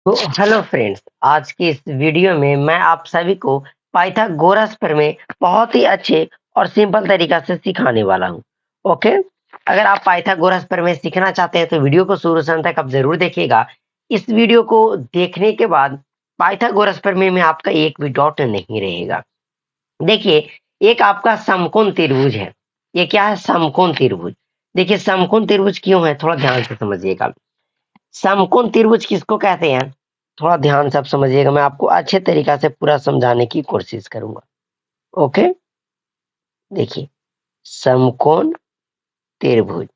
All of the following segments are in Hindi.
तो हेलो फ्रेंड्स, आज की इस वीडियो में मैं आप सभी को पाइथागोरस प्रमेय बहुत ही अच्छे और सिंपल तरीका से सिखाने वाला हूँ। ओके, अगर आप पाइथागोरस प्रमेय सीखना चाहते हैं तो वीडियो को शुरू से अंत तक आप जरूर देखिएगा। इस वीडियो को देखने के बाद पाइथागोरस प्रमेय में आपका एक भी डाउट नहीं रहेगा। देखिए, एक आपका समकोण त्रिभुज है। ये क्या है? समकोण त्रिभुज। देखिए, समकोण त्रिभुज क्यों है, थोड़ा ध्यान से समझिएगा। समकोण त्रिभुज किसको कहते हैं, थोड़ा ध्यान से आप समझिएगा। मैं आपको अच्छे तरीका से पूरा समझाने की कोशिश करूंगा। ओके, देखिए, समकोण त्रिभुज।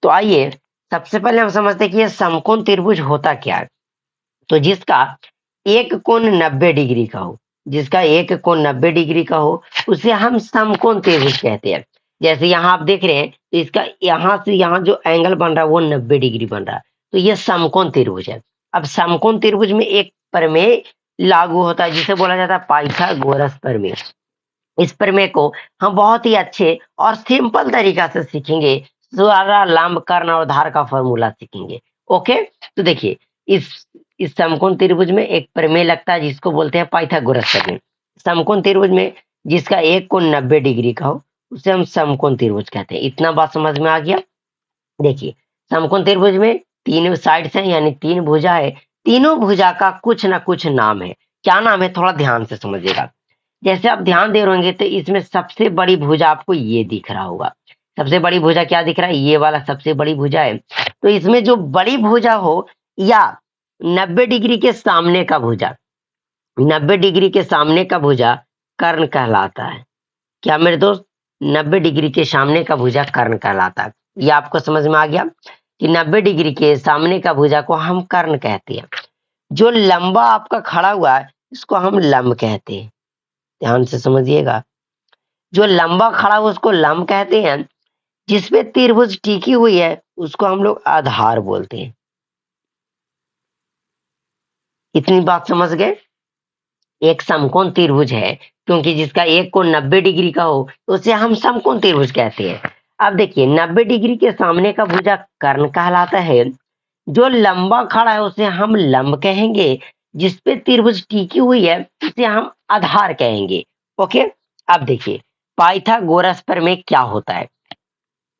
तो आइए सबसे पहले हम समझते हैं कि ये समकोण त्रिभुज होता क्या है। तो जिसका एक कोण 90 डिग्री का हो, जिसका एक कोण 90 डिग्री का हो, उसे हम समकोण त्रिभुज कहते हैं। जैसे यहाँ आप देख रहे हैं, तो इसका यहाँ से यहाँ जो एंगल बन रहा है वो 90 डिग्री बन रहा है, तो ये समकोण त्रिभुज है। अब समकोण त्रिभुज में एक प्रमेय लागू होता है जिसे बोला जाता है पाइथागोरस प्रमेय। इस प्रमेय को हम बहुत ही अच्छे और सिंपल तरीका से सीखेंगे। द्वारा लंब कर्ण और धार का फॉर्मूला सीखेंगे। ओके, तो देखिए, इस समकोण त्रिभुज में एक प्रमेय लगता है जिसको बोलते हैं पाइथागोरस प्रमेय। समकोण त्रिभुज में जिसका एक कोण 90 डिग्री का हो उसे हम समकोण त्रिभुज कहते हैं। इतना बात समझ में आ गया। देखिए, समकोण त्रिभुज में तीन साइड्स हैं, यानी तीन भुजा है। तीनों भुजा का कुछ ना कुछ नाम है। क्या नाम है, थोड़ा ध्यान से समझिएगा। जैसे आप ध्यान दे रहे होंगे तो इसमें सबसे बड़ी भुजा आपको ये दिख रहा होगा। सबसे बड़ी भुजा क्या दिख रहा है? ये वाला सबसे बड़ी भुजा है। तो इसमें जो बड़ी भुजा हो या 90 डिग्री के सामने का भुजा, 90 डिग्री के सामने का भुजा कर्ण कहलाता है। क्या मेरे दोस्त? 90 डिग्री के सामने का भुजा कर्ण कहलाता है। ये आपको समझ में आ गया कि 90 डिग्री के सामने का भुजा को हम कर्ण कहते हैं। जो लंबा आपका खड़ा हुआ है इसको हम लंब कहते हैं। ध्यान से समझिएगा, जो लंबा खड़ा हुआ उसको लंब कहते हैं। जिसपे त्रिभुज टिकी हुई है उसको हम लोग आधार बोलते हैं। इतनी बात समझ गए। एक समकोण त्रिभुज है क्योंकि जिसका एक कोण 90 डिग्री का हो तो उसे हम समकोण त्रिभुज कहते हैं। अब देखिए, 90 डिग्री के सामने का भुजा कर्ण कहलाता है। जो लंबा खड़ा है उसे हम लंब कहेंगे। जिसपे त्रिभुज टिकी हुई है उसे हम आधार कहेंगे। ओके, अब देखिए, पाइथागोरस प्रमेय क्या होता है।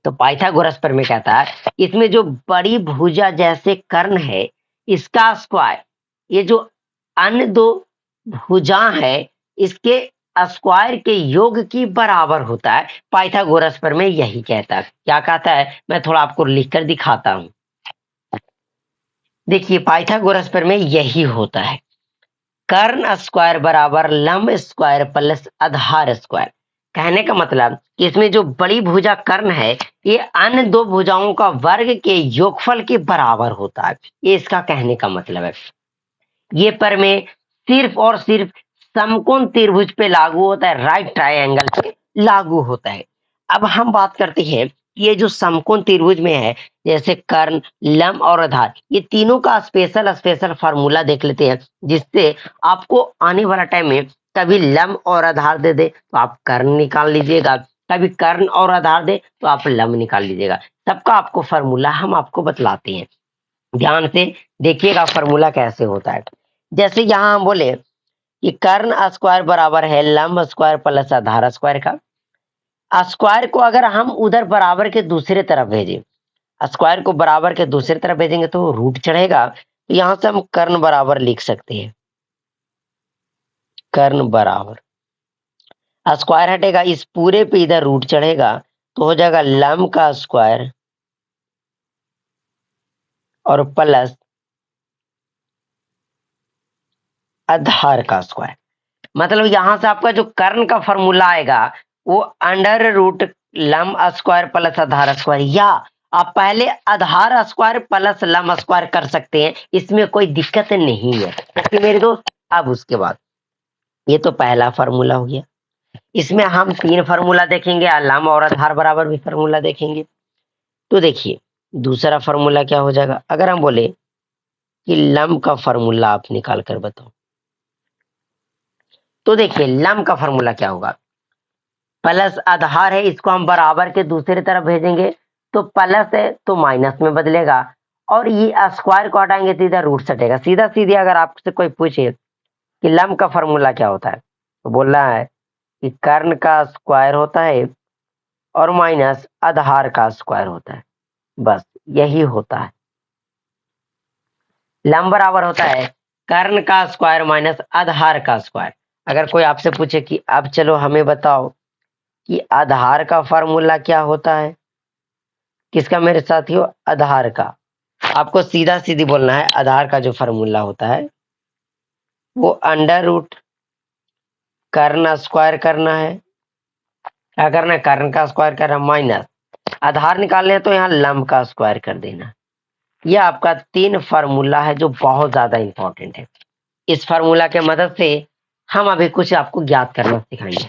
तो पाइथागोरस प्रमेय कहता है इसमें जो बड़ी भुजा जैसे कर्ण है इसका स्क्वायर, ये जो अन्य दो भुजा है इसके स्क्वायर के योग की बराबर होता है। पाइथागोरस प्रमेय यही कहता है। क्या कहता है, मैं थोड़ा आपको लिखकर दिखाता हूं। देखिए, पाइथागोरस प्रमेय यही होता है। कर्ण स्क्वायर बराबर लंब स्क्वायर प्लस आधार स्क्वायर। कहने का मतलब कि इसमें जो बड़ी भुजा कर्ण है ये अन्य दो भुजाओं का वर्ग के योगफल के बराबर होता है। ये इसका कहने का मतलब है। ये प्रमेय सिर्फ और सिर्फ समकोण त्रिभुज पे लागू होता है, राइट ट्रायंगल पे लागू होता है। अब हम बात करते हैं, ये जो समकोण त्रिभुज में है, जैसे कर्ण, लंब और आधार, ये तीनों का स्पेशल स्पेशल फार्मूला देख लेते हैं जिससे आपको आने वाला टाइम में कभी लंब और आधार दे दे तो आप कर्ण निकाल लीजिएगा, कभी कर्ण और आधार दे तो आप लंब निकाल लीजिएगा। सबका आपको फार्मूला हम आपको बतलाते हैं। ध्यान से देखिएगा फार्मूला कैसे होता है। जैसे यहाँ हम बोले कि कर्ण स्क्वायर बराबर है लंब स्क्वायर प्लस आधार स्क्वायर का। स्क्वायर को अगर हम उधर बराबर के दूसरे तरफ भेजें, स्क्वायर को बराबर के दूसरे तरफ भेजेंगे तो रूट चढ़ेगा। तो यहां से हम कर्ण बराबर लिख सकते हैं। कर्ण बराबर स्क्वायर हटेगा, इस पूरे पे इधर रूट चढ़ेगा तो हो जाएगा लंब का स्क्वायर और प्लस आधार का स्क्वायर। मतलब यहां से आपका जो कर्ण का फॉर्मूला आएगा वो अंडर रूट लंब स्क्वायर प्लस आधार स्क्वायर, या आप पहले आधार स्क्वायर प्लस लंब स्क्वायर कर सकते हैं, इसमें कोई दिक्कत नहीं है। ओके मेरे दोस्त, अब उसके बाद ये तो पहला फार्मूला हो गया। इसमें हम तीन फार्मूला देखेंगे, लंब और आधार बराबर भी फार्मूला देखेंगे। तो देखिए, दूसरा फार्मूला क्या हो जाएगा, अगर हम बोले कि लंब का फार्मूला आप निकाल कर बताओ, तो देखिए लंब का फार्मूला क्या होगा। प्लस आधार है, इसको हम बराबर के दूसरी तरफ भेजेंगे तो प्लस है तो माइनस में बदलेगा, और ये स्क्वायर को हटाएंगे तो इधर रूट सटेगा। सीधा सीधी अगर आपसे कोई पूछे कि लम का फॉर्मूला क्या होता है तो बोल रहा है कि कर्ण का स्क्वायर होता है और माइनस आधार का स्क्वायर होता है, बस यही होता है। लम बराबर होता है कर्ण का स्क्वायर माइनस आधार का स्क्वायर। अगर कोई आपसे पूछे कि अब चलो हमें बताओ कि आधार का फॉर्मूला क्या होता है, किसका मेरे साथियों, आधार का, आपको सीधा सीधी बोलना है आधार का जो फॉर्मूला होता है वो अंडर रूट कर्ण स्क्वायर करना है। क्या करना है, कर्ण का स्क्वायर करना माइनस आधार निकालने तो यहाँ लंब का स्क्वायर कर देना। ये आपका 3 फार्मूला है जो बहुत ज्यादा इंपॉर्टेंट है। इस फार्मूला के मदद से हम अभी कुछ आपको ज्ञात करना सिखाएंगे।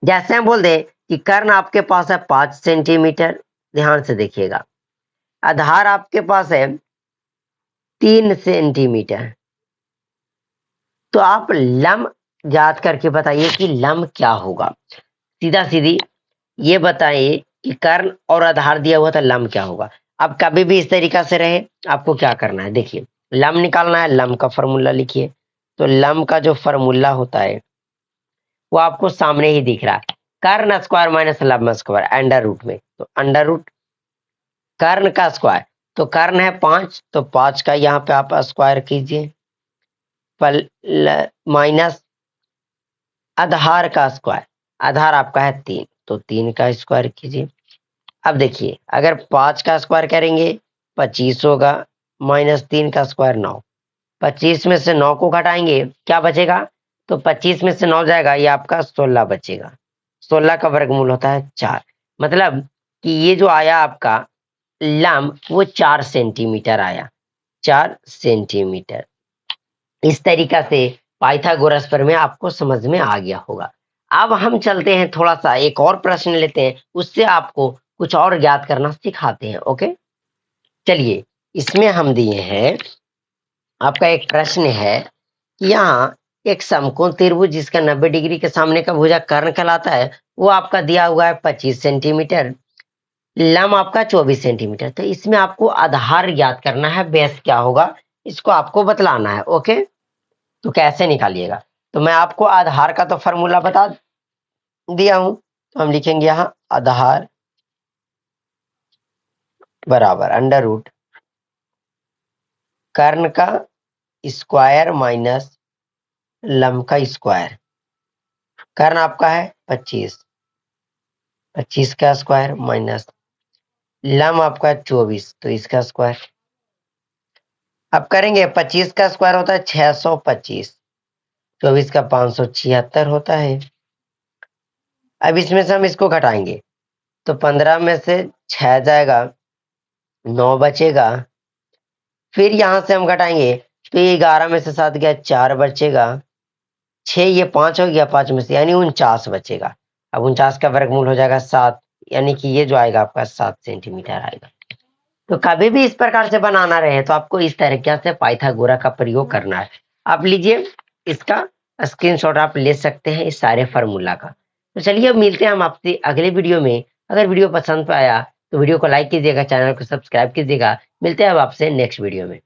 जैसे हम बोल दे कि कर्ण आपके पास है 5 सेंटीमीटर, ध्यान से देखिएगा, आधार आपके पास है 3 सेंटीमीटर, तो आप लंब ज्ञात करके बताइए कि लंब क्या होगा। सीधा सीधी ये बताइए कि कर्ण और आधार दिया हुआ था, लंब क्या होगा। अब कभी भी इस तरीका से रहे आपको क्या करना है, देखिए लंब निकालना है, लंब का फॉर्मूला लिखिए। तो लंब का जो फॉर्मूला होता है वो आपको सामने ही दिख रहा है, कर्ण स्क्वायर माइनस लंब स्क्वायर अंडर रूट में। तो अंडर रूट कर्ण का स्क्वायर, तो कर्ण है 5 तो 5 का यहाँ पे आप स्क्वायर कीजिए, माइनस आधार का स्क्वायर, आधार आपका है 3 तो 3 का स्क्वायर कीजिए। अब देखिए अगर 5 का स्क्वायर करेंगे 25 होगा, माइनस 3 का स्क्वायर 9, 25 में से 9 को घटाएंगे क्या बचेगा, तो 25 में से 9 जाएगा, ये आपका 16 बचेगा। 16 का वर्गमूल होता है 4, मतलब कि ये जो आया आपका लंब वो 4 सेंटीमीटर आया, 4 सेंटीमीटर। इस तरीका से पाइथागोरस प्रमेय आपको समझ में आ गया होगा। अब हम चलते हैं थोड़ा सा एक और प्रश्न लेते हैं, उससे आपको कुछ और ज्ञात करना सिखाते हैं। ओके, चलिए इसमें हम दिए हैं, आपका एक प्रश्न है कि यहाँ एक समकोण त्रिभुज जिसका 90 डिग्री के सामने का भुजा कर्ण कहलाता है, वो आपका दिया हुआ है 25 सेंटीमीटर, लंब आपका 24 सेंटीमीटर। तो इसमें आपको आधार ज्ञात करना है, बेस क्या होगा इसको आपको बतलाना है। ओके, तो कैसे निकालिएगा, तो मैं आपको आधार का तो फॉर्मूला बता दिया हूं, तो हम लिखेंगे यहां आधार बराबर अंडर रूट कर्ण का स्क्वायर माइनस लंब का स्क्वायर। कर्ण आपका है 25, 25 का स्क्वायर माइनस लंब आपका है 24 तो इसका स्क्वायर। अब करेंगे 25 का स्क्वायर होता है 625, 24 का 576 होता है। अब इसमें से हम इसको घटाएंगे तो 15 में से 6 जाएगा, 9 बचेगा, फिर यहां से हम घटाएंगे तो ये 11 में से 7 गया, 4 बचेगा, 6 ये 5 हो गया, 5 में से यानी 49 बचेगा। अब 49 का वर्गमूल हो जाएगा 7, यानी कि ये जो आएगा आपका 7 सेंटीमीटर आएगा। तो कभी भी इस प्रकार से बनाना रहे तो आपको इस तरीके से पाइथागोरा का प्रयोग करना है। आप लीजिए इसका स्क्रीनशॉट आप ले सकते हैं इस सारे फार्मूला का। तो चलिए अब मिलते हैं हम आपसे अगले वीडियो में। अगर वीडियो पसंद आया तो वीडियो को लाइक कीजिएगा, चैनल को सब्सक्राइब कीजिएगा। मिलते हैं अब आपसे नेक्स्ट वीडियो में।